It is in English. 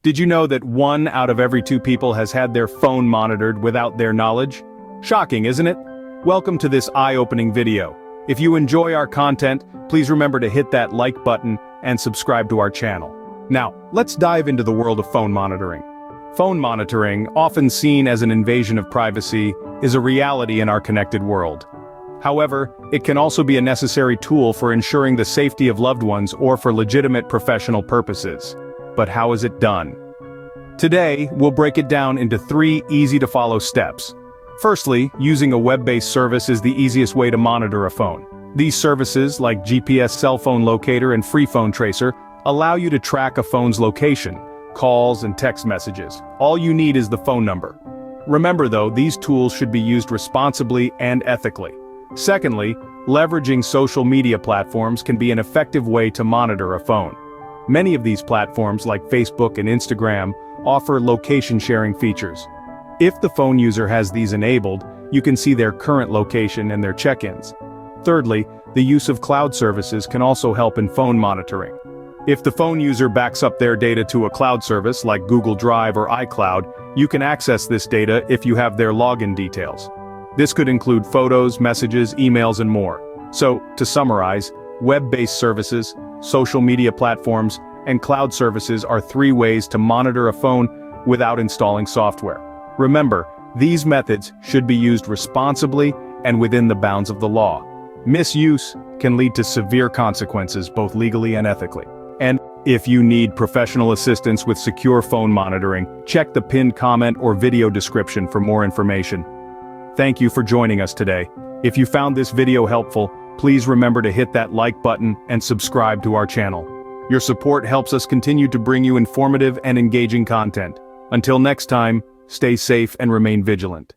Did you know that 1 out of every 2 people has had their phone monitored without their knowledge? Shocking, isn't it? Welcome to this eye-opening video. If you enjoy our content, please remember to hit that like button and subscribe to our channel. Now, let's dive into the world of phone monitoring. Phone monitoring, often seen as an invasion of privacy, is a reality in our connected world. However, it can also be a necessary tool for ensuring the safety of loved ones or for legitimate professional purposes. But how is it done? Today, we'll break it down into 3 easy-to-follow steps. Firstly, using a web-based service is the easiest way to monitor a phone. These services, like GPS cell phone locator and free phone tracer, allow you to track a phone's location, calls and text messages. All you need is the phone number. Remember though, these tools should be used responsibly and ethically. Secondly, leveraging social media platforms can be an effective way to monitor a phone. Many of these platforms, like Facebook and Instagram, offer location sharing features. If the phone user has these enabled, you can see their current location and their check-ins. Thirdly, the use of cloud services can also help in phone monitoring. If the phone user backs up their data to a cloud service like Google Drive or iCloud, you can access this data if you have their login details. This could include photos, messages, emails, and more. So, to summarize, web-based services, social media platforms, and cloud services are 3 ways to monitor a phone without installing software. Remember, these methods should be used responsibly and within the bounds of the law. Misuse can lead to severe consequences both legally and ethically. And if you need professional assistance with secure phone monitoring, check the pinned comment or video description for more information. Thank you for joining us today. If you found this video helpful, please remember to hit that like button and subscribe to our channel. Your support helps us continue to bring you informative and engaging content. Until next time, stay safe and remain vigilant.